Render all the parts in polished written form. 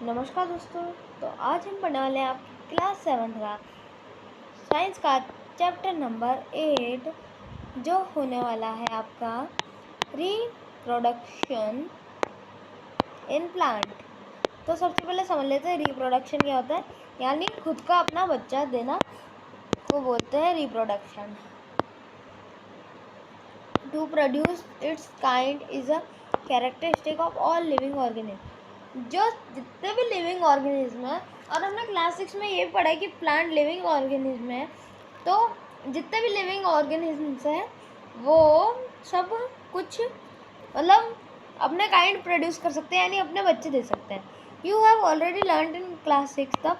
नमस्कार दोस्तों। तो आज हम पढ़ने वाले हैं आपकी क्लास 7 का साइंस का चैप्टर नंबर 8 जो होने वाला है आपका रिप्रोडक्शन इन प्लांट। तो सबसे पहले समझ लेते हैं रिप्रोडक्शन क्या होता है, यानी खुद का अपना बच्चा देना को बोलते हैं reproduction. To produce its kind is a characteristic of all living organism. जो जितने भी लिविंग ऑर्गेनिज्म है, और हमने क्लास 6 में ये पढ़ा है कि प्लांट लिविंग ऑर्गेनिज्म है, तो जितने भी लिविंग ऑर्गेनिजम्स हैं वो सब कुछ मतलब अपने काइंड प्रोड्यूस कर सकते हैं, यानी अपने बच्चे दे सकते हैं। You have already learn in class 6 the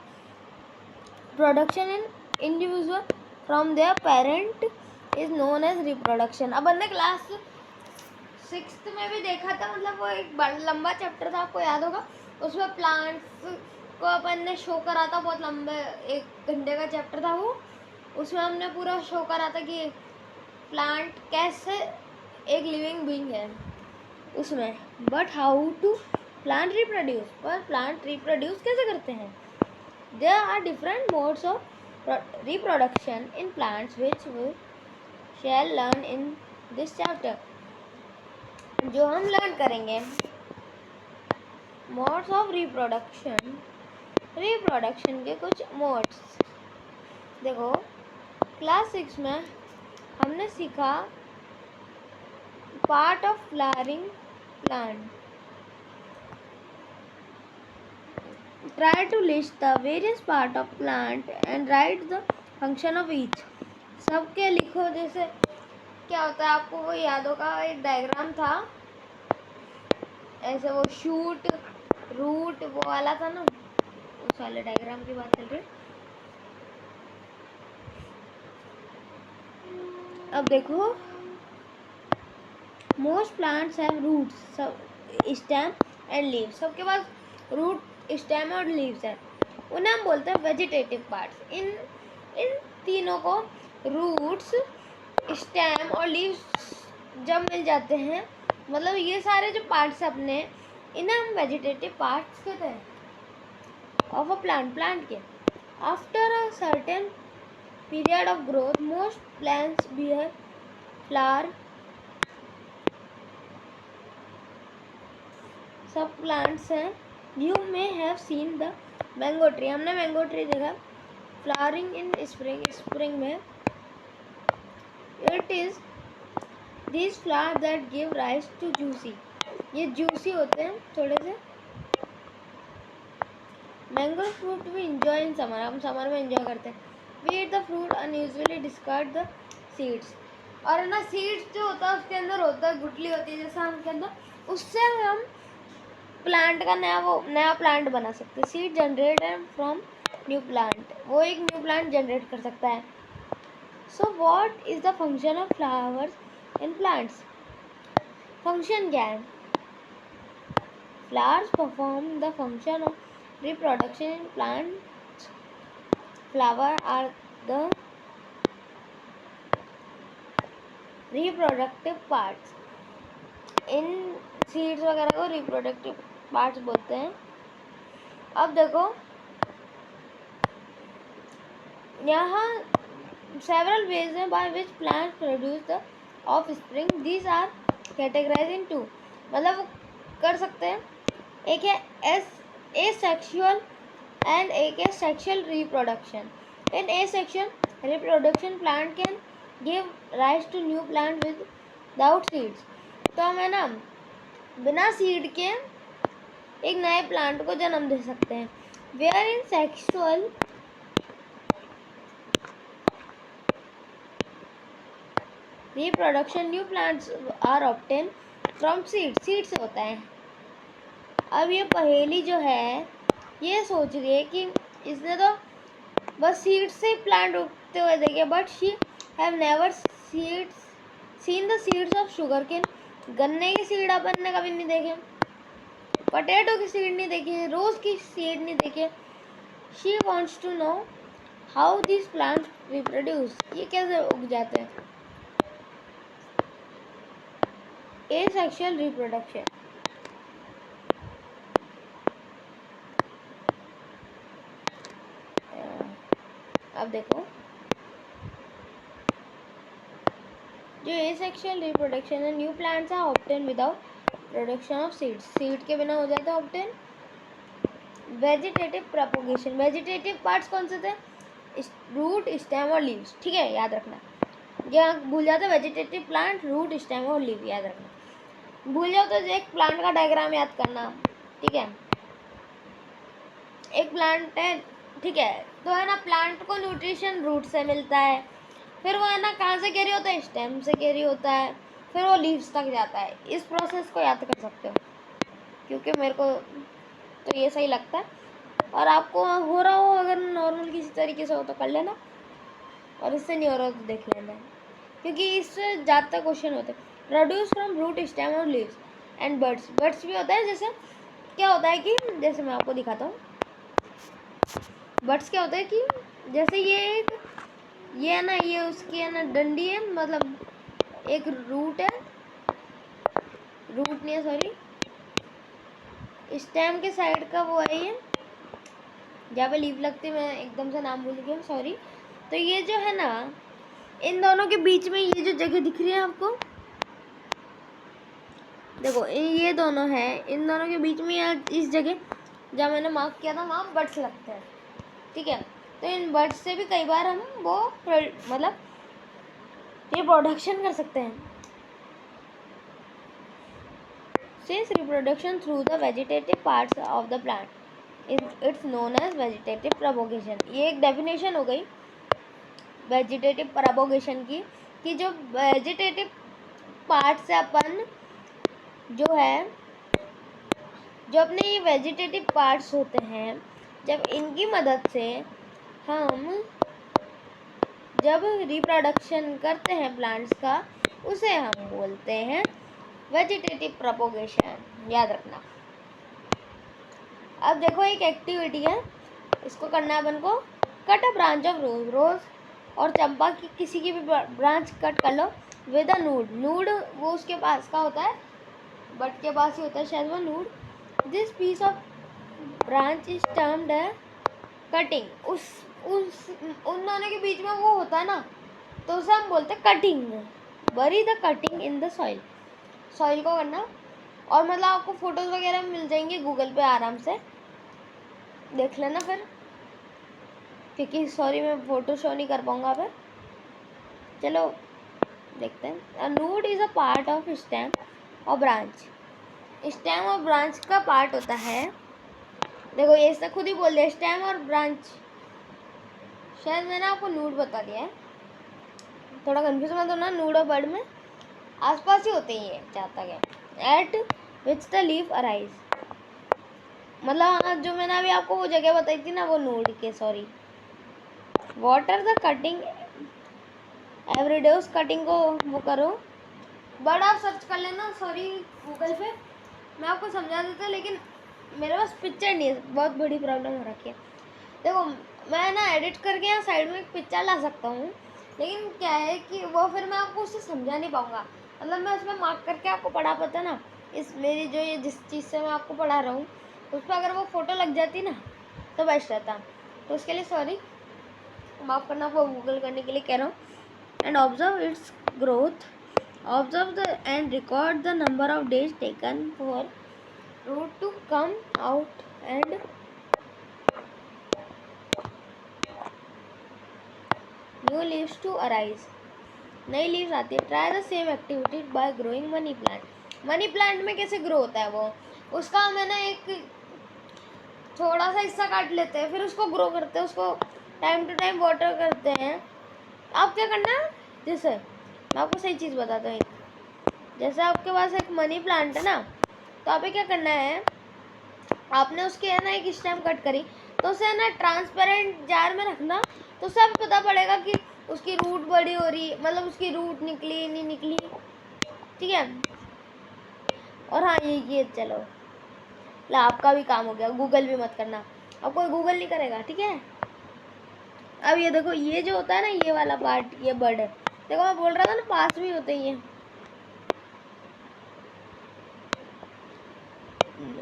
production in individual from their parent is known as reproduction. अब हमने क्लास 6 में भी देखा था, मतलब वो एक लंबा चैप्टर था, आपको याद होगा। उसमें प्लांट्स को अपन ने शो करा था, बहुत लंबे 1 घंटे का चैप्टर था वो। उसमें हमने पूरा शो करा था कि प्लांट कैसे एक लिविंग बीइंग है उसमें। But how to plant reproduce, पर प्लांट रिप्रोड्यूस कैसे करते हैं। There are different modes of reproduction in plants which we shall learn in this chapter. जो हम लर्न करेंगे मोड्स ऑफ रिप्रोडक्शन, रिप्रोडक्शन के कुछ मोड्स। देखो क्लास 6 में हमने सीखा part of flowering plant. Try to list the various part of plant and write the function of each. सबके लिखो। जैसे क्या होता है आपको वो याद होगा, एक डायग्राम था ऐसे, वो शूट रूट वो वाला था ना, उस वाले डायग्राम की बात चल रही है। अब देखो मोस्ट प्लांट्स हैव रूट्स, सब स्टेम एंड लीव्स। सबके पास रूट, स्टेम और लीव्स है, उन्हें हम बोलते हैं वेजिटेटिव पार्ट्स। इन तीनों को रूट्स, स्टेम और लीव्स जब मिल जाते हैं, मतलब ये सारे जो पार्ट्स अपने, इन्हें हम वेजिटेटिव पार्ट्स कहते हैं ऑफ अ प्लांट के। After a certain period of growth most plants bear flower. सब प्लांट्स हैं। You may have seen the mango tree, हमने मैंगो ट्री देखा। फ्लावरिंग इन स्प्रिंग, स्प्रिंग में। It is this flower that give rise to juicy, ये juicy होते हैं थोड़े से। Mango fruit we enjoy in summer, हम समर में इंजॉय करते हैं। We eat the fruit unusually discard the seeds, और ना सीड्स जो होता है उसके अंदर होता है, गुठली होती है जैसा आम के अंदर, उससे हम प्लांट का नया प्लांट बना सकते हैं। Seed generated from new plant, वो एक न्यू प्लांट जनरेट कर सकता है। So what is the function of flowers in plants. Function क्या है। Flowers perform the function of reproduction in plants. Flower are the reproductive parts. इन seeds वगैरह को रिप्रोडक्टिव पार्ट्स बोलते हैं। अब देखो यहाँ several ways by which plants produce the offspring. These are categorized in two, मतलब वो कर सकते हैं, एक है asexual and एक है sexual reproduction. In asexual reproduction plant can give rise to new plant without seeds. तो हम है ना बिना सीड के एक नए प्लांट को जन्म दे सकते हैं। Where in sexual reproduction new plants are obtained from seed, seed से होता है। अब ये पहेली जो है ये सोच रही है कि इसने तो बस सीड से प्लांट उगते हुए देखे, but she have never seen the seeds of sugarcane. गन्ने की सीड अपन ने कभी नहीं देखे, पोटैटो की सीड नहीं देखी, रोज की सीड नहीं देखे। She wants to know how this plant reproduce, ये कैसे उग जाते हैं। asexual reproduction, अब देखो, जो एसेक्सुअल रिप्रोडक्शन है, new plants are obtain without production of seeds, seed के बिना हो जाता है obtain. Vegetative propagation, vegetative parts कौन से थे? रूट, स्टेम और लीव्स, ठीक है, याद रखना। यहाँ भूल जाते वेजिटेटिव प्लांट, रूट, स्टेम और लीव, याद रखना। भूल जाओ तो एक प्लांट का डायग्राम याद करना, ठीक है। एक प्लांट है, ठीक है, तो है ना, प्लांट को न्यूट्रिशन रूट से मिलता है, फिर वो है ना कहाँ से कैरी होता है? स्टेम से कैरी होता है, फिर वो लीव्स तक जाता है। इस प्रोसेस को याद कर सकते हो, क्योंकि मेरे को तो ये सही लगता है, और आपको हो रहा हो अगर नॉर्मल किसी तरीके से हो तो कर लेना, और इससे नहीं हो रहा तो देख लेना, क्योंकि इससे ज़्यादा क्वेश्चन होते हैं। प्रोड्यूस फ्रॉम रूट, स्टेम और लीव्स एंड बर्ड्स, बर्ड्स भी होता है। जैसे क्या होता है कि, जैसे मैं आपको दिखाता हूँ, बर्ड्स क्या होता है कि जैसे ये है ना, ये उसकी है ना डंडी है, मतलब एक रूट है, रूट नहीं है सॉरी, स्टेम के साइड का वो है ये, जहाँ पे लीफ लगती है, मैं एकदम से नाम भूल गई, सॉरी। तो ये जो है ना, इन दोनों के बीच में ये जो जगह दिख रही है आपको, देखो ये दोनों है, इन दोनों के बीच में या इस जगह जहाँ मैंने मार्क किया था, वहाँ बर्ड्स लगते हैं, ठीक है। तो इन बर्ड्स से भी कई बार हम वो मतलब ये प्रोडक्शन कर सकते हैं। Since reproduction through the vegetative parts of the plant, it's known as vegetative propagation. ये एक डेफिनेशन हो गई वेजिटेटिव प्रोपोगेशन की, कि जो वेजिटेटिव पार्ट से अपन जो है, जो अपने ये वेजिटेटिव पार्ट्स होते हैं, जब इनकी मदद से हम जब रिप्रोडक्शन करते हैं प्लांट्स का, उसे हम बोलते हैं वेजिटेटिव प्रोपोगेशन, याद रखना। अब देखो एक एक्टिविटी है, इसको करना है अपन को। Cut a branch of rose, rose और चंपा की किसी की भी ब्रांच कट कर लो विद अ नूड, नूड वो उसके पास का होता है, बट के पास ही होता है शायद वो node. This piece of branch is termed cutting, उस उन दोनों के बीच में वो होता है ना, तो उसे हम बोलते हैं कटिंग। बरी the cutting in the soil, soil को करना। और मतलब आपको फोटोज वगैरह मिल जाएंगे गूगल पे, आराम से देख लेना फिर, क्योंकि सॉरी मैं फोटो शो नहीं कर पाऊंगा फिर। चलो देखते हैं। A node is a part of stem और ब्रांच, स्टेम और ब्रांच का पार्ट होता है। देखो ये इसने खुद ही बोल दिया, स्टेम और ब्रांच, शायद मैंने आपको नूड बता दिया है, थोड़ा कंफ्यूज मत होना। नूड और बर्ड में आसपास ही होते ही है जहाँ तक है। Eight which the leaf arise, मतलब जो मैंने अभी आपको वो जगह बताई थी ना, वो नूड के, sorry. Water the cutting everyday, उस कटिंग को वो करो। बर्ड आप सर्च कर लेना, सॉरी गूगल पे, मैं आपको समझा देता, लेकिन मेरे पास पिक्चर नहीं है, बहुत बड़ी प्रॉब्लम हो रखी है। देखो मैं ना एडिट करके यहाँ साइड में एक पिक्चर ला सकता हूँ, लेकिन क्या है कि वो फिर मैं आपको उससे समझा नहीं पाऊँगा, मतलब मैं उसमें मार्क करके आपको पढ़ा पाता ना, इस मेरी जो ये जिस चीज़ से मैं आपको पढ़ा रहा हूँ उस पर अगर वो फ़ोटो लग जाती ना तो बेस्ट रहता। तो उसके लिए सॉरी, माफ़ करना, वो गूगल करने के लिए कह रहा हूँ। And observe its growth, observe the and record the number of days taken for root to come out and new leaves to arise, नई लीव्स आती है। Try the same activity by growing money plant, money plant में कैसे grow होता है वो, उसका मैंने एक थोड़ा सा हिस्सा काट लेते हैं, फिर उसको ग्रो करते हैं, उसको टाइम टू टाइम वाटर करते हैं। आप क्या करना है, जैसे मैं आपको सही चीज़ बताता हूँ, जैसे आपके पास एक मनी प्लांट है ना, तो आपको क्या करना है, आपने उसके है ना एक स्टेम कट करी, तो उसे है ना ट्रांसपेरेंट जार में रखना, तो उससे आपको पता पड़ेगा कि उसकी रूट बड़ी हो रही, मतलब उसकी रूट निकली नहीं निकली, ठीक है। और हाँ ये चलो ला, आपका भी काम हो गया, गूगल भी मत करना, अब कोई गूगल नहीं करेगा, ठीक है। अब ये देखो, ये जो होता है ना, ये वाला पार्ट, ये बर्ड है, देखो मैं बोल रहा था ना पास में होते ही है,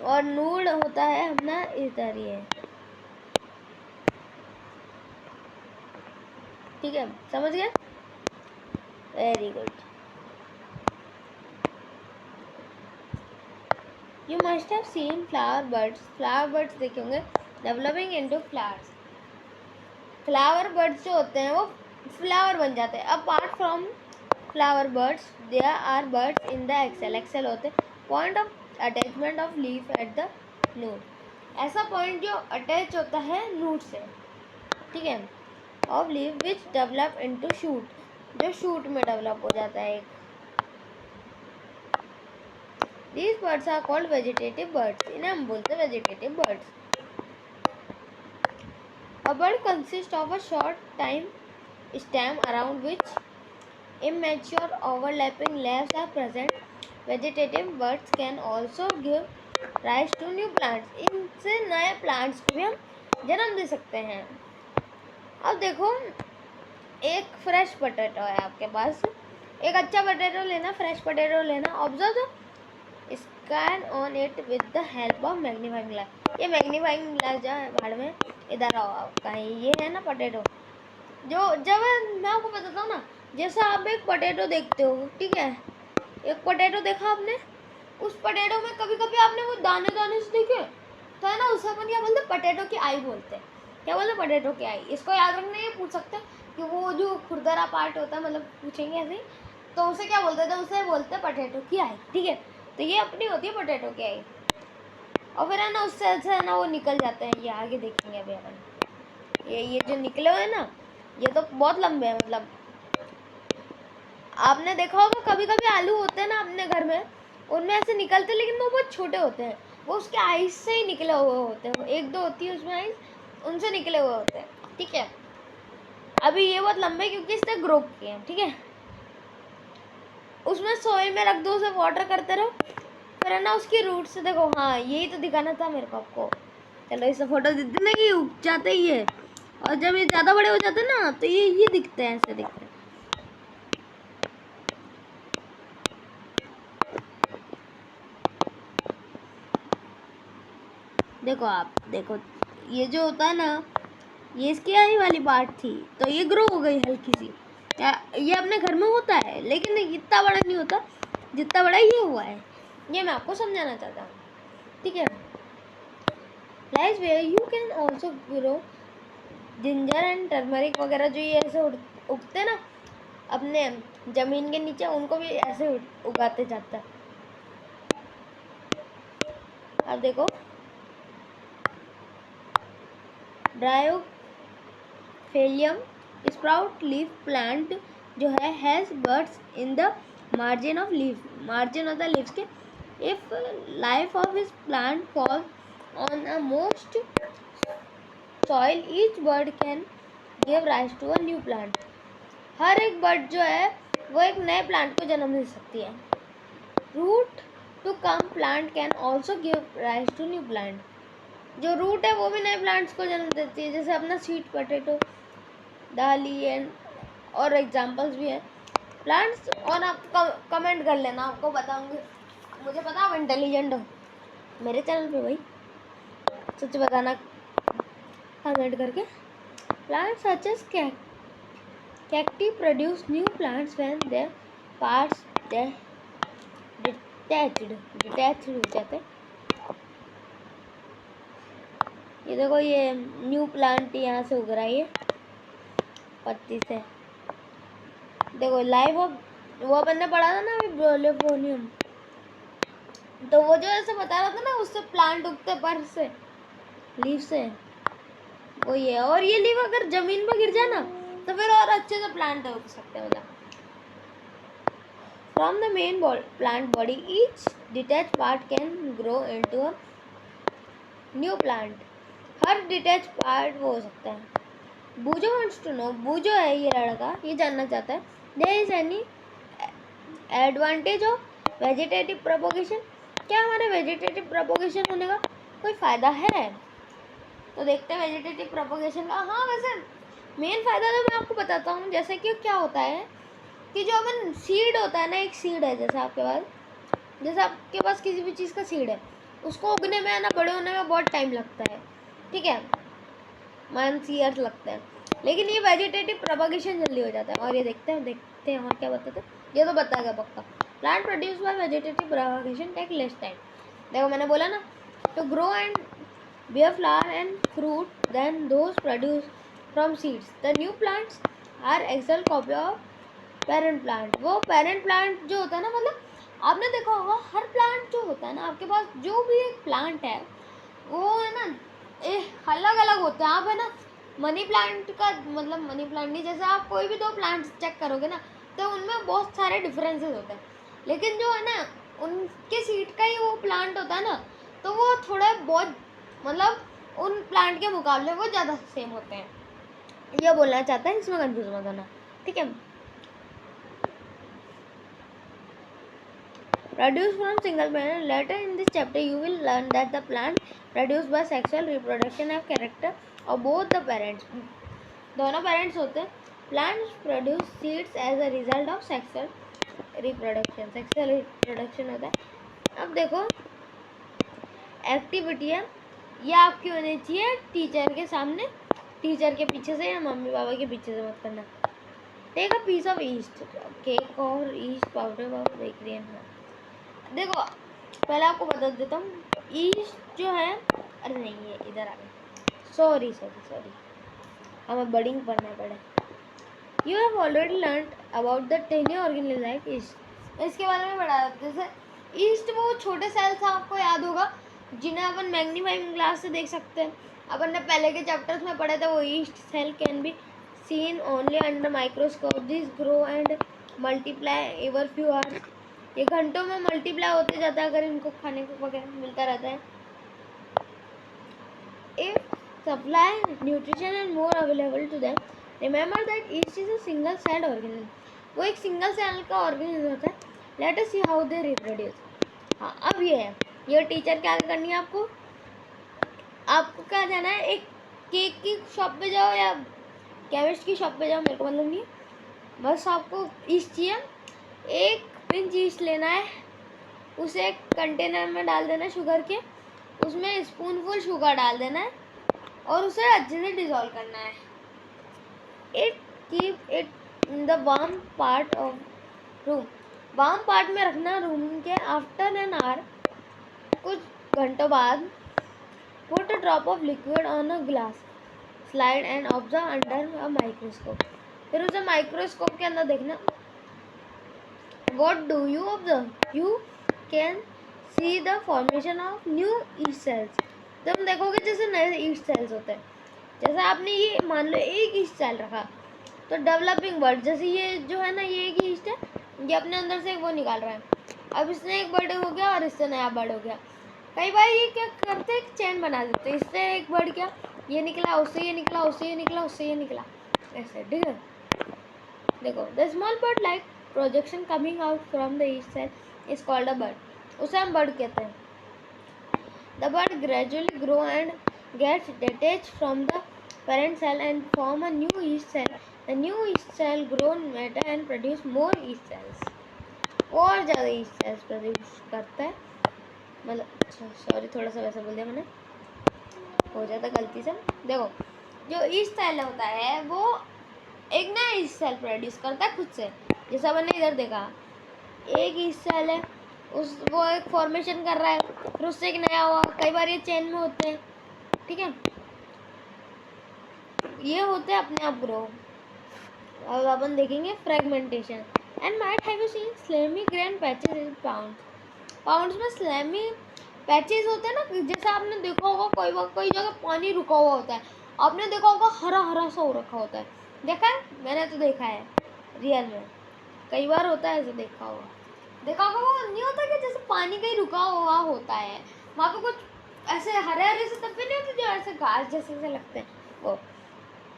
और नूड होता है अपना इधर, ये ठीक है, समझ गए? Very good. You must have seen flower birds देखे होंगे developing into flowers. Flower birds जो होते हैं वो फ्लावर बन जाते हैं। Apart from flower birds there are birds in the axil होते हैं point of attachment of leaf at the node. ऐसा पॉइंट जो अटैच होता है नोड से, ठीक है, of leaf which develop into shoot, जो शूट में डेवलप हो जाता है एक। These birds are called vegetative birds. इन्हें हम बोलते हैं vegetative birds. A bird consists of a short time stem around which immature overlapping leaves are present. Vegetative birds can also give rise to new plants. इनसे नए plants को भी हम जन्म दे सकते हैं। अब देखो, एक फ्रेश पोटैटो है आपके पास, एक अच्छा पोटैटो लेना, फ्रेश पोटैटो लेना, observe scan on it with the help of magnifying glass. ये मैग्नीफाइंग ग्लास जो है भाड़ में इधर आओ कहीं, ये है ना पोटैटो, जो जब मैं आपको बताता हूँ ना, जैसा आप एक पोटैटो देखते हो, ठीक है, एक पोटैटो देखा आपने, उस पोटैटो में कभी कभी आपने वो दाने दाने से देखे तो है ना, उसे अपन क्या बोलते हैं, पोटैटो की आई बोलते हैं। क्या बोलते हैं? पोटैटो की आई। इसको याद रखना, ये पूछ सकते हैं कि वो जो खुरदरा पार्ट होता है, मतलब पूछेंगे ऐसे, तो उसे क्या बोलते थे? उसे बोलते हैं पोटैटो की आई, ठीक है। तो ये अपनी होती है पोटैटो की आई, और फिर है ना उससे है ना वो निकल जाते हैं। ये आगे देखेंगे अभी अपन, ये जो निकले हुए हैं ना, ये तो बहुत लंबे हैं। मतलब आपने देखा होगा कभी कभी आलू होते हैं ना अपने घर में, उनमें ऐसे निकलते, लेकिन वो बहुत छोटे होते हैं, वो उसके आइस से ही निकले हुए होते हैं। एक दो होती है उसमें आइस, उनसे निकले हुए होते हैं, ठीक है। अभी ये बहुत लंबे क्योंकि इससे ग्रो किए हैं, ठीक है। उसमें सोइल में रख दो, उसे वाटर करते रहो, फिर है ना उसकी रूट से देखो। हाँ, यही तो दिखाना था मेरे को आपको। चलो इसे फोटो दे देने की, उग जाते ही है, और जब ये ज़्यादा बड़े हो जाते हैं ना तो ये दिखते हैं, ऐसे दिखते हैं। देखो आप देखो, ये जो होता है ना, ये इसकी आई वाली पार्ट थी, तो ये ग्रो हो गई हल्की सी। ये अपने घर में होता है, लेकिन इतना बड़ा नहीं होता जितना बड़ा ये हुआ है। ये मैं आपको समझाना चाहता हूँ, ठीक है। Place where you can also grow ginger and turmeric वगैरह, जो ये ऐसे उगते ना अपने जमीन के नीचे, उनको भी ऐसे उगाते जाता है। अब देखो, ड्रायोफेलियम स्प्राउट लीफ प्लांट जो है has buds in the margin of leaf, margin होता है लीव्स के। If leaf of this plant fall on a moist soil each bud can give rise to a new plant. हर एक bud जो है वो एक नए प्लांट को जन्म दे सकती है। Root to come plant can also give rise to new plant. जो रूट है वो भी नए प्लांट्स को जन्म देती है, जैसे अपना स्वीट पोटैटो, दाली एंड और एग्जांपल्स भी हैं प्लांट्स। और आप कमेंट कर लेना, आपको बताऊंगी। मुझे पता आप इंटेलिजेंट हो मेरे चैनल पे भाई, सच बताना कमेंट करके। Plants such as cacti produce new plants when their parts detached हो जाते हैं। ये देखो, ये न्यू प्लांट यहाँ से उग रहा है, ये पत्ती से। देखो लाइफ ऑफ, वो अपन ने पढ़ा था ना अभी ब्रोलियोफोनियम, तो वो जो ऐसे बता रहा था ना, उससे प्लांट उगते पर से, लीफ से, वो ये। और ये लीफ अगर जमीन पर गिर जाए ना तो फिर और अच्छे से प्लांट उग सकते हैं। मतलब from the main plant body each detached part can grow into a new plant. Her detach part वो हो सकता है। बूजो wants to know, बूजो है ये लड़का, ये जानना चाहता है there is any advantage of vegetative propagation, क्या हमारे वेजिटेटिव प्रोपोगेशन होने का कोई फ़ायदा है? तो देखते हैं वेजिटेटिव प्रोपोगेशन का। हाँ, वैसे मेन फ़ायदा तो मैं आपको बताता हूँ। जैसे कि क्या होता है कि जो अपन सीड होता है ना, एक सीड है जैसे आपके पास किसी भी चीज़ का सीड है, उसको उगने में है ना, बड़े होने में बहुत टाइम लगता है, ठीक है। मंथ्स ईयर्स लगते हैं, लेकिन ये वेजिटेटिव प्रोपगेशन जल्दी हो जाता है। और ये देखते हैं और क्या बताते हैं, ये तो बताएगा पक्का। Plant produce by vegetative propagation take less time. देखो मैंने बोला ना, to grow and bear flower and fruit than those produced from seeds. The new plants are excel copy of parent plant. वो parent plant जो होता है ना, मतलब आपने देखा होगा हर plant जो होता है ना, आपके पास जो भी एक plant है वो है ना अलग अलग होते हैं। आप है ना मनी प्लांट का मतलब मनी प्लांट नहीं, जैसे आप कोई भी दो प्लांट्स चेक करोगे ना तो उनमें बहुत सारे डिफरेंसेस होते हैं, लेकिन जो है ना उनके सीड का ही वो प्लांट होता है ना, तो वो थोड़ा बहुत मतलब उन प्लांट के मुकाबले वो ज़्यादा सेम होते हैं। ये बोलना चाहता है, इसमें कंफ्यूज मत होना, ठीक है। Produce from single parent. Later in this chapter you will learn that the plant produced by sexual reproduction have character of both the parents. दोनों पेरेंट्स होते हैं। Plants produce seeds as a result of sexual reproduction होता है। अब देखो activity है, ये आपकी होनी चाहिए टीचर के सामने, टीचर के पीछे से या मम्मी पापा के पीछे से मत करना। Take a piece of yeast, cake और ईस्ट पाउडर और बेकरी एंड। देखो पहले आपको बता देता हूँ, ईस्ट जो है, अरे नहीं ये इधर आ गया, सॉरी हमें बडिंग पढ़ना पड़ा। You have already learn about the tiny organism like yeast. इसके बारे में पढ़ा, जैसे ईस्ट वो छोटे सेल्स आपको याद होगा जिन्हें अपन मैग्नीफाइंग ग्लास से देख सकते हैं। अपन ने पहले के चैप्टर्स में पढ़ा था, वो yeast cell can be seen only under microscope. This grow and multiply every few hours. ये घंटों में मल्टीप्लाई होते जाता है अगर इनको खाने को वगैरह मिलता रहता है। If supply nutrition and more available to them, remember that yeast is a single cell organism. वो एक सिंगल सेल का ऑर्गेनिज्म होता है। Let us see how they reproduce. हाँ अब ये है, ये टीचर क्या करनी है आपको, आपको क्या जाना है, एक केक की शॉप पे जाओ या केमिस्ट की शॉप पे जाओ, मेरे को मतलब नहीं, बस आपको ईस्ट चाहिए। एक पिंच ईस्ट लेना है, उसे एक कंटेनर में डाल देना शुगर के, उसमें स्पूनफुल शुगर डाल देना है और उसे अच्छे से डिज़ोल्व करना है। It keep it in the warm part of room, warm part में रखना रूम के। आफ्टर एन आवर, कुछ घंटों बाद, put a drop of liquid on a glass slide and observe under a microscope. फिर उसे माइक्रोस्कोप के अंदर देखना। What do you observe? You can see the formation of new yeast cells. तुम देखोगे जैसे नए ईस्ट सेल्स होते हैं। जैसे आपने ये मान लो एक ईस्ट सेल रखा, तो डेवलपिंग बर्ड, जैसे ये जो है ना ये एक ईस्ट है, ये अपने अंदर से वो निकाल रहा है, अब इसने एक बर्ड हो गया और इससे नया बर्ड हो गया। कई बार ये क्या करते हैं, चेन बना देते हैं, इससे एक बर्ड क्या, ये निकला, उससे ये निकला, उससे ये निकला, उससे ये निकला, ऐसे। ठीक है, देखो the small bud like projection coming out from the yeast cell is called a bud, उसे हम बर्ड कहते हैं। The bud gradually grow and gets detached from the parent cell and form a new yeast cell. The new yeast cell grow better and produce more yeast cells. और ज़्यादा yeast cells produce करता है, मतलब sorry थोड़ा सा वैसा बोल दिया मैंने, हो जाता गलती से। देखो जो ईस्ट सेल होता है वो एक नया ईस्ट सेल प्रोड्यूस करता है खुद से। जैसा मैंने इधर देखा, एक ईस्ट सेल है, उस वो एक फॉर्मेशन कर रहा है, फिर उससे एक नया हुआ। कई बार ये चेन में होते हैं, ठीक है, ये होते हैं अपने आप ग्रो। अब अपन देखेंगे fragmentation. And might have you seen slimy green patches in ponds में स्लेमी पैचेस होते हैं ना, जैसे आपने देखा होगा कोई जगह पानी रुका हुआ होता है, आपने देखा होगा हरा हरा सा हो रखा होता है, देखा है, मैंने तो देखा है रियल में, कई बार होता है ऐसे, देखा होगा वो नहीं होता कि जैसे पानी कहीं रुका हुआ होता है, वहाँ पे कुछ ऐसे हरे हरे से तब भी नहीं होते जो ऐसे घास जैसे लगते हैं वो।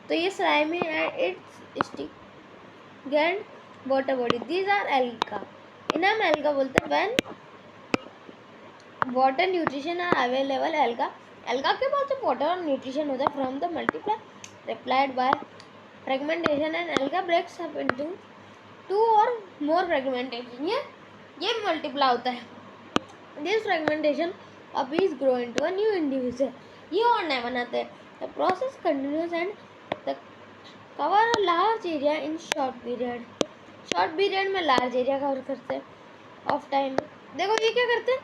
तो ये slimy and it's stick and water body, these are algae, इन्हें हम एल्गा बोलते हैं। When water nutrition are available, algae के पास जब वाटर और न्यूट्रिशन होता है from the multiply replied by fragmentation and algae breaks up into two or more fragmentation, ये मल्टीप्लाई होता है। This fragmentation a piece grow into a new individual, ये और नया बनाते हैं। The process continues and the cover a large area in short period में large area cover करते हैं ऑफ टाइम। देखो ये क्या करते हैं,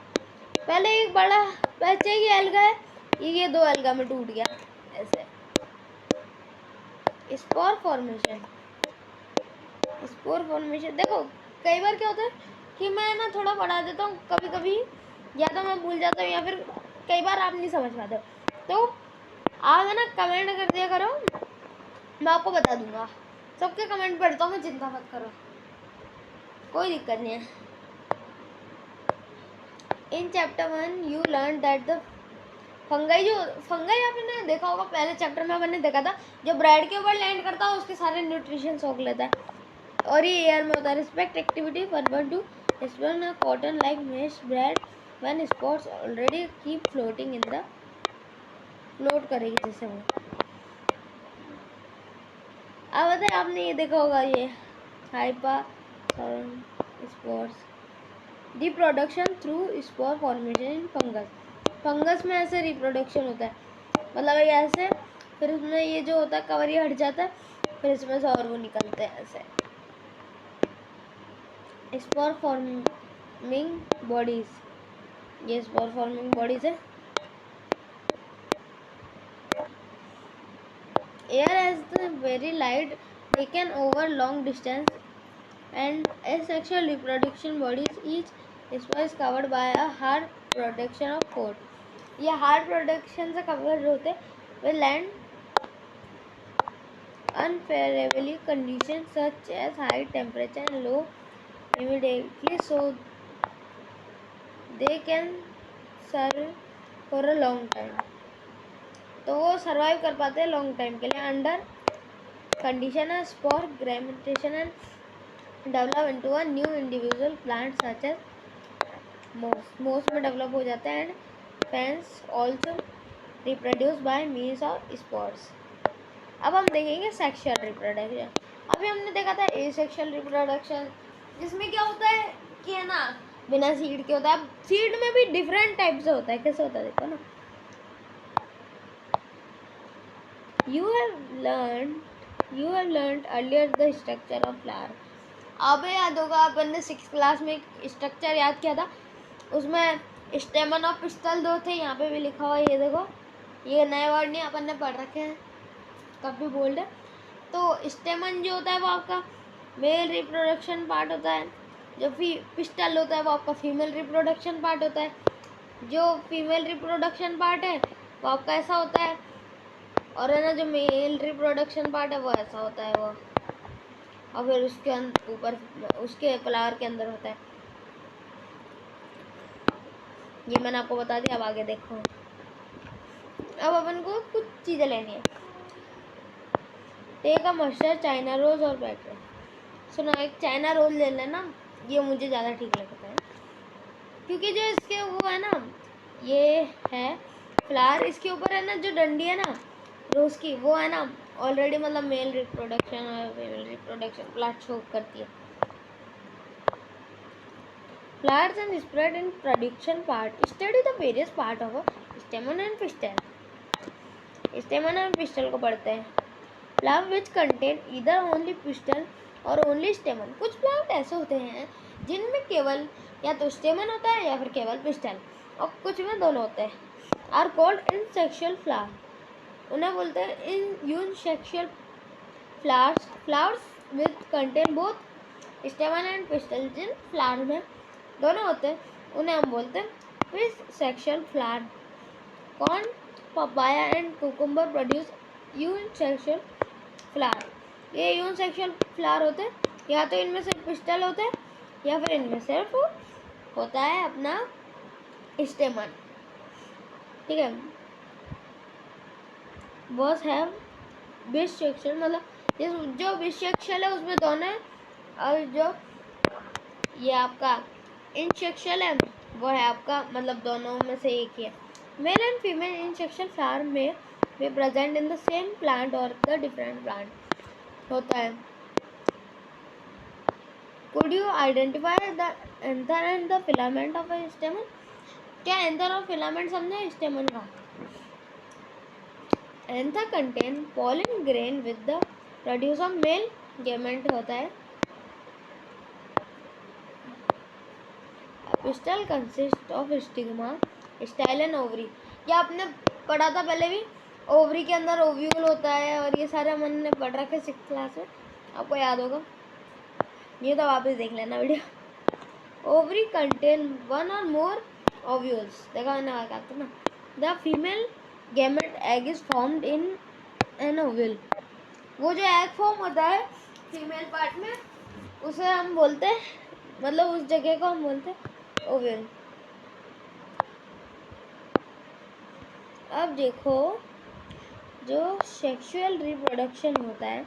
पहले एक बड़ा बच्चे की अलगा है, ये 2 अलगा में टूट गया ऐसे। स्पोर फॉर्मेशन देखो कई बार क्या होता है कि मैं ना थोड़ा पढ़ा देता हूँ, कभी कभी या तो मैं भूल जाता हूँ या फिर कई बार आप नहीं समझ पाते, तो आप है ना कमेंट कर दिया करो, मैं आपको बता दूंगा। सबके कमेंट पढ़ता हूँ मैं, चिंता मत करो, कोई दिक्कत नहीं है। In chapter 1 you learn that the fungi आपने देखा होगा, पहले चैप्टर में मैंने देखा था, जो ब्रेड के ऊपर लैंड करता है उसके सारे न्यूट्रिशन सोख लेता है, और ये एयर में होता है। Respect activity forward to spin cotton like mesh bread when spots already keep floating in the float करेगी जैसे वो। अब बताए आपने ये देखा होगा, ये HEPA spores reproduction through spore formation in fungus में ऐसे रिप्रोडक्शन होता है, मतलब ये ऐसे, फिर उसमें ये जो होता है कवर ये हट जाता है, फिर इसमें से और वो निकलते हैं ऐसे। स्पोर फॉर्मिंग बॉडीज, ये स्पोर फॉर्मिंग बॉडीज है। Air has the very light taken over long distance and asexual reproduction bodies, each spore is covered by a hard protection of coat. ये hard protection से cover होते वे land unfavorably conditions such as high temperature and low humidity, so they can serve for a long time. तो वो survive कर पाते हैं long time के लिए under condition of spore gravitation and develop into a new individual plant such as मोस में develop हो जाता है, and fans also reproduce by means of spores. अब हम देखेंगे सेक्सुअल रिप्रोडक्शन। अभी हमने देखा था एसेक्सुअल रिप्रोडक्शन, जिसमें क्या होता है कि है ना बिना सीड के होता है। अब सीड में भी डिफरेंट टाइप से होता है, कैसे होता है देखो ना। You have learned earlier the structure of flower. अब याद होगा अपन ने 6th क्लास में एक स्ट्रक्चर याद किया था, उसमें स्टेमन और पिस्टल 2 थे, यहाँ पे भी लिखा हुआ है, ये देखो, ये नए वर्ड नहीं अपन ने पढ़ रखे हैं, कब भी बोल्ड है। तो स्टेमन जो होता है वो आपका मेल रिप्रोडक्शन पार्ट होता है, जो पिस्टल होता है वो आपका फीमेल रिप्रोडक्शन पार्ट होता है। जो फीमेल रिप्रोडक्शन पार्ट है वो आपका ऐसा होता है, और है ना जो मेल रिप्रोडक्शन पार्ट है वो ऐसा होता है वो, और फिर उसके ऊपर उसके फ्लावर के अंदर होता है। ये मैंने आपको बता दिया। अब आगे देखो, अब अपन को कुछ चीज़ें लेनी है। Take a mustard, China rose और बैटर। सुनो, एक चाइना रोल ले लेना, ये मुझे ज़्यादा ठीक लगता है, क्योंकि जो इसके वो है ना, ये है फ्लावर, इसके ऊपर है ना जो डंडी है ना रोज की, वो है ना ऑलरेडी मतलब मेल रिप्रोडक्शन और फीमेल रिप्रोडक्शन प्लांट शो करती है। Flowers and spread in production part. Study the various part of a stamen and pistil. Stamen and pistil को पढ़ते हैं। Flower which contain either only pistil और only stamen. कुछ plant ऐसे होते हैं जिनमें केवल या तो stamen होता है या फिर केवल pistil, और कुछ में दोनों होते हैं। Are called insexual flower. उन्हें बोलते हैं unisexual flowers. Flowers which contain both stamen and pistil. Jin flower में दोनों होते हैं उन्हें हम बोलते हैं fish sexual flower. Corn, papaya and cucumber produce unisexual flower. ये यूनिसेक्शुअल फ्लावर होते हैं, या तो इनमें सिर्फ पिस्टल होते हैं या फिर इनमें सिर्फ होता है अपना स्टेमन। ठीक है, बॉस है बिसेक्शुअल, मतलब जो बिसेक्शुअल है उसमें दोनों है, और जो ये आपका इनसेक्शुअल है वो है आपका मतलब दोनों में से एक ही है। Male and female unisexual flower में भी present in the same plant और द डिफरेंट प्लांट होता है। Could you identify the anther and the filament of a stamen? क्या एंथर और फिलामेंट समझे स्टेमन का? Anther contain pollen grain with the produce of male gamete होता है। Pistil consist of stigma, style and ovary. ये आपने पढ़ा था पहले भी, ओवरी के अंदर ओव्यूल होता है और ये सारे हमने ने पढ़ रखे 6th क्लास में, आपको याद होगा। ये तो वापस देख लेना वीडियो। ओवरी कंटेन वन और मोर ओव्यूल्स, देखा मैंने कहा था ना। The female gamete egg is formed in an ovule. वो जो एग फॉर्म होता है फीमेल पार्ट में, उसे हम बोलते हैं, मतलब उस जगह को हम बोलते हैं ओव्यूल। अब देखो, जो सेक्सुअल रिप्रोडक्शन होता है,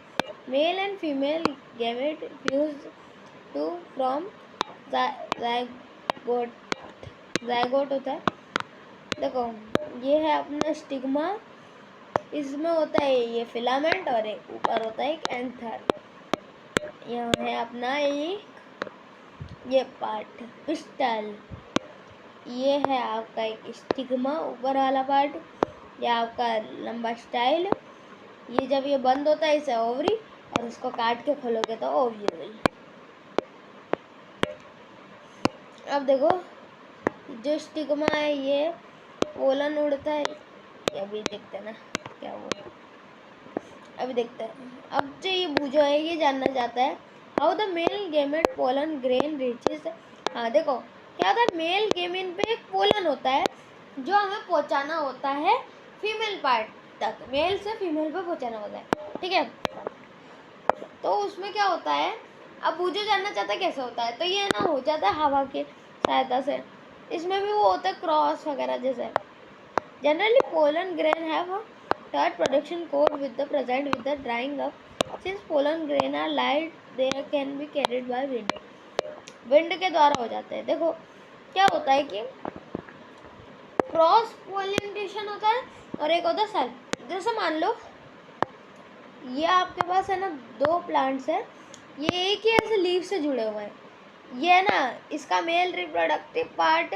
male and female gamete fuse to from zygote, zygote होता है। देखो ये है अपना स्टिग्मा, इसमें होता है ये फिलामेंट और एक ऊपर होता है एक एंथर। यहाँ है अपना एक ये पार्ट पिस्टल, ये है आपका एक स्टिग्मा ऊपर वाला पार्ट, ये आपका लंबा स्टाइल। ये जब ये बंद होता है इसे ओवरी, और इसको काट के खोलोगे तो ओव्यूल। अब देखो जो स्टिग्मा है ये पोलन उड़ता है, ये अभी देखते हैं ना क्या वो, अभी देखते हैं। अब जो ये बूझो है ये जानना चाहता है how the male gamete pollen grain reaches. हाँ देखो क्या होता है, मेल गेमेट पे एक पोलन होता है जो हमें पहुंचाना होता है फीमेल पार्ट तक, मेल से फीमेल पे पहुंचाना होता है, ठीक है। तो उसमें क्या होता है, अब बूझो जानना चाहता है कैसे होता है, तो ये ना हो जाता है हवा की सहायता से। इसमें भी वो होता है क्रॉस वगैरह जैसे। Generally pollen grain have a third production code with the present with the drying up. Since pollen grain are light, they can be carried by wind. Wind के द्वारा हो जाते हैं। देखो क्या होता है कि क्रॉस पोलिनेशन होता है और एक होता है सेल्फ। जैसे मान लो ये आपके पास है ना दो प्लांट्स है, ये एक ही ऐसे लीफ से जुड़े हुए हैं। ये है ना इसका मेल रिप्रोडक्टिव पार्ट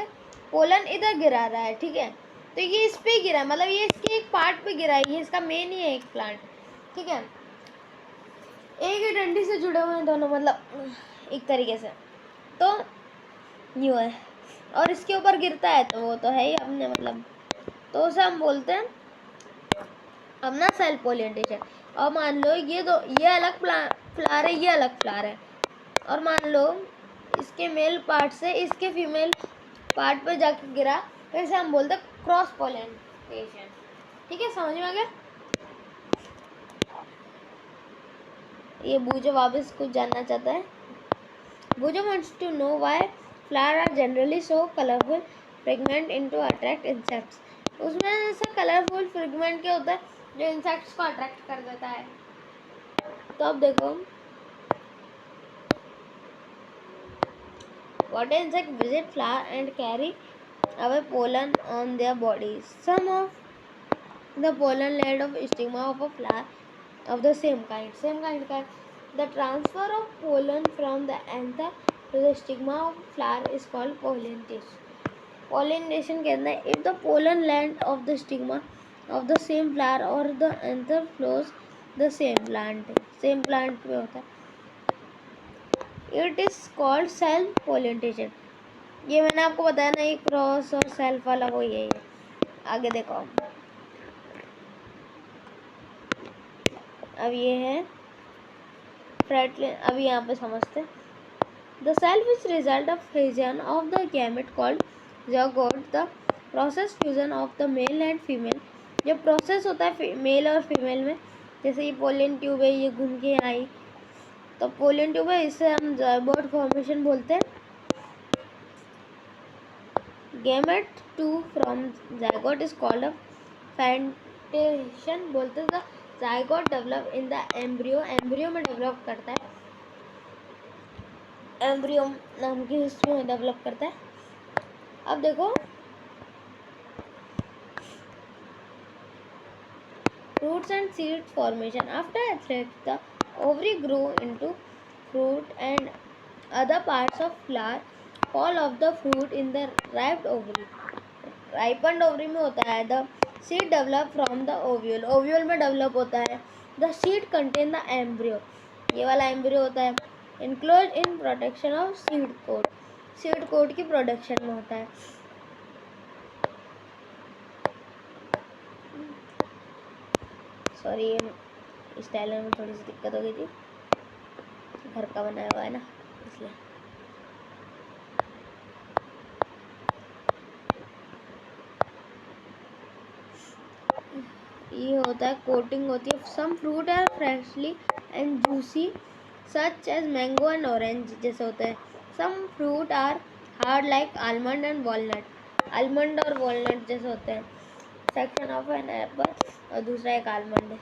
पोलन इधर गिरा रहा है, ठीक है। तो ये इस पे गिरा है, मतलब ये इसके एक पार्ट पे गिरा है, ये इसका मेन ही है एक प्लांट, ठीक है। एक ही डंडी से जुड़े हुए हैं दोनों, मतलब एक तरीके से तो न्यू है, और इसके ऊपर गिरता है तो वो तो है ही अपने, मतलब तो उसे हम बोलते हैं अपना सेल्फ पोलिनेशन। और मान लो ये दो, ये अलग फ्लावर है, ये अलग फ्लावर है, और मान लो इसके मेल पार्ट से इसके फीमेल पार्ट पे जाके गिरा, तो इसे हम बोलते हैं क्रॉस पोलिनेशन, ठीक है। समझ में आ गया। ये बूझो वापस कुछ जानना चाहता है। बूझो wants to know why flowers are generally so colorful fragment into attract insects. उसमें ऐसा कलरफुल फ्रेगमेंट क्या होता है जो इंसेक्ट्स को अट्रैक्ट कर देता है। तो अब देखो, what insect visit flower and carry away pollen on their bodies. Some of the pollen laid of stigma of a flower of the same kind का। The transfer of pollen from the anther to the stigma of flower is called pollination. Pollination कहते हैं if the pollen land of the stigma of the same flower or the anther flows the same plant में होता है, it is called self pollination. ये मैंने आपको बताया ना, ये क्रॉस और सेल्फ वाला वो यही है। आगे देखो, अब ये है अब यहाँ पे समझते हैं। The self is result of fusion of the gamete called zygote. The process fusion of the male and female, जब प्रोसेस होता है मेल और फीमेल में, जैसे ये पोलन ट्यूब है, ये घूम के आई तो पोलन ट्यूब है, इसे हम zygote फॉर्मेशन बोलते हैं। Gamete 2 from zygote is called a fertilization बोलते हैं। zygote develop in the embryo में डेवलप करता है, एम्ब्रियो नाम की उसमें डेवलप करता है। अब देखो fruits and seed formation. After athlete, the ovary grow into fruit and other parts of flower fall off the fruit in the ripened ovary. Ripened ovary में होता है the seed develop from the ovule, ovule में develop होता है। The seed contain the embryo, ये वाला embryo होता है। Enclose in protection of seed coat, seed coat की प्रोडक्शन में होता है। सॉरी, इस टाइलर में थोड़ी सी दिक्कत हो गई थी, घर का बनाया हुआ है ना इसलिए। ये होता है कोटिंग होती है। Some fruit are freshly and juicy such as mango and orange, जैसे होता है। Some fruit are hard like almond and walnut, almond और वॉलनट जैसे होते हैं। सेक्शन ऑफ एन एप्पल, और दूसरा एक आलमंड है।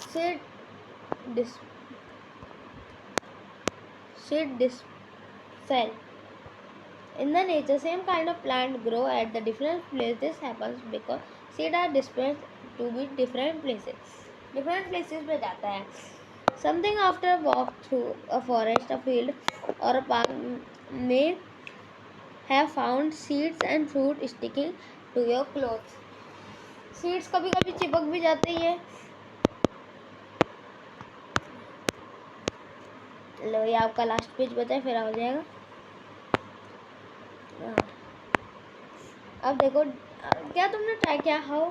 Seed cell. In the nature, same kind of plant grow at the different places. This happens because seed are dispersed to be different places. Different places पे जाता है. Something after a walk through a forest, a field, or a park may have found seeds and fruit sticking to your clothes. Seeds कभी कभी चिपक भी जाते ही है। लो, ये आपका लास्ट पेज बताए फिर हो जाएगा। अब देखो, क्या तुमने ट्राई किया how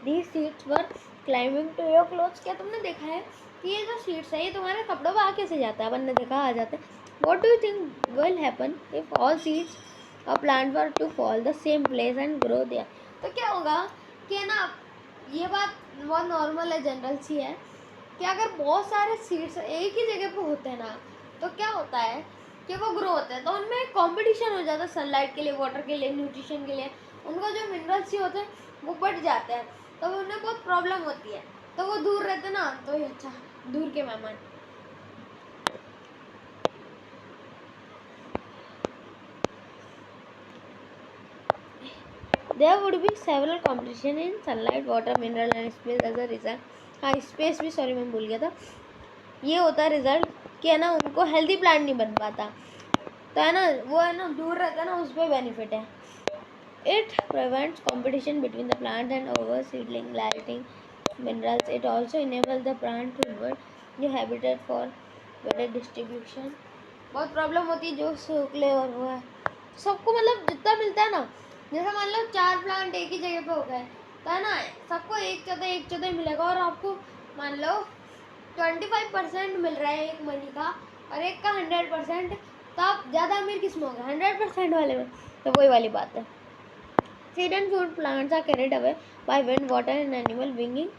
these seeds were climbing to your clothes? क्या तुमने देखा है कि ये जो सीड्स है ये तुम्हारे कपड़ों पर आ कैसे जाता है? अपन ने देखा आ जाता है। What do you think will happen if all seeds of plant were to fall the same place and grow there? तो क्या होगा कि ना, ये बात बहुत नॉर्मल है, जनरल सी है कि अगर बहुत सारे सीड्स एक ही जगह पे होते हैं ना, तो क्या होता है कि वो ग्रो होते हैं, तो उनमें कंपटीशन हो जाता है सनलाइट के लिए, वाटर के लिए, न्यूट्रिशन के लिए। उनका जो मिनरल्स ही होते हैं वो बढ़ जाते हैं, तो उन्हें बहुत प्रॉब्लम होती है, तो वो दूर रहते ना, तो ये अच्छा, दूर के मेहमान। There would be several competition in sunlight, water, mineral and space as a result. हाँ, स्पेस भी, सॉरी मैं भूल गया था। ये होता है रिजल्ट कि है ना, उनको हेल्दी प्लांट नहीं बन पाता, तो है ना वो है ना दूर रहता है ना, उस पर बेनिफिट है। It prevents competition between the plant and overseeding, lighting minerals. It also enables the plant to invert new habitat for better distribution. बहुत प्रॉब्लम होती है जो सूखले और वो है सबको, मतलब जितना मिलता है ना, जैसे मान लो 4 प्लांट एक ही जगह पे हो गए, तो है ना सबको एक चौथाई मिलेगा, और आपको मान लो 25% मिल रहा है एक मनी का, और एक का 100%, तो आप ज़्यादा अमीर किस में होगा? 100% वाले में। तो वही वाली बात है। Seed and fruit plants are carried away by wind, water and animal winging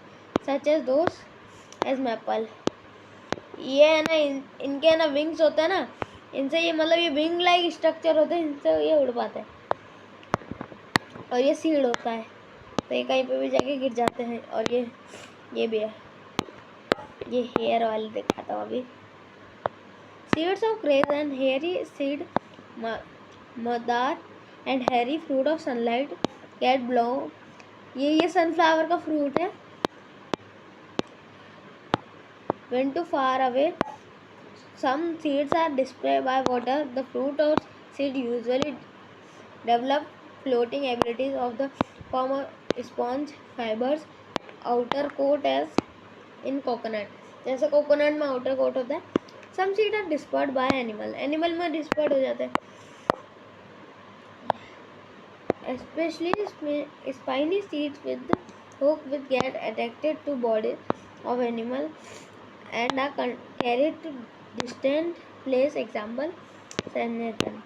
such as those as maple. ये है ना, इनके है ना विंग्स होते हैं ना, इनसे ये मतलब ये विंग लाइक स्ट्रक्चर होते हैं, इनसे ये उड़ पाते हैं। और ये सीड होता है, तो ये कहीं पे भी जाके गिर जाते हैं। और ये भी है, ये हेयर वाली देखा था अभी। Seeds of grace and hairy seed, madar and hairy fruit of sunlight get blown. ये सनफ्लावर का फ्रूट है। When too far away, some seeds are dispersed by water. The fruit or seed usually develop floating abilities of the form of sponge fibers outer coat as in coconut. जैसे coconut में outer coat होता है। Some seeds are dispersed by animal. Animal में dispersed हो जाते हैं। Especially spiny seeds with hook with get attracted to body of animal and are carried to distant place. Example, सेनेटन।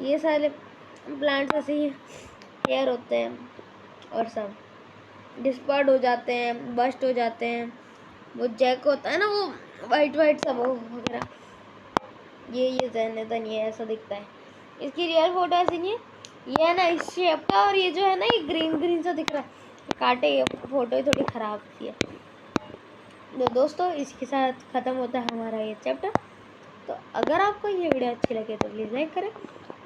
ये सारे प्लांट्स ऐसे ही हेयर होते हैं और सब डिस्पर्ड हो जाते हैं, बस्ट हो जाते हैं। वो जैक होता है ना, वो वाइट सब वगैरह, ये सेनेटन, ये ऐसा दिखता है। इसकी रियल फोटो ऐसी नहीं है, ये है ना इस शेप का, और ये जो है ना ये ग्रीन सा दिख रहा है, काटे, ये फोटो थोड़ी ख़राब सी है। तो दोस्तों, इसके साथ ख़त्म होता है हमारा ये चैप्टर। तो अगर आपको ये वीडियो अच्छी लगे तो प्लीज़ लाइक करें,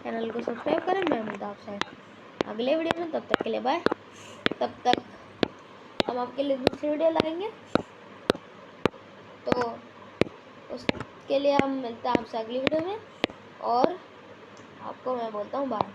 चैनल को सब्सक्राइब करें। मैं मिलता हूँ आपसे अगले वीडियो में, तब तक के लिए बाय। तब तक हम आपके लिए दूसरी वीडियो लाएंगे, तो उसके लिए हम मिलते हैं आपसे अगली वीडियो में, और आपको मैं बोलता हूँ बाय।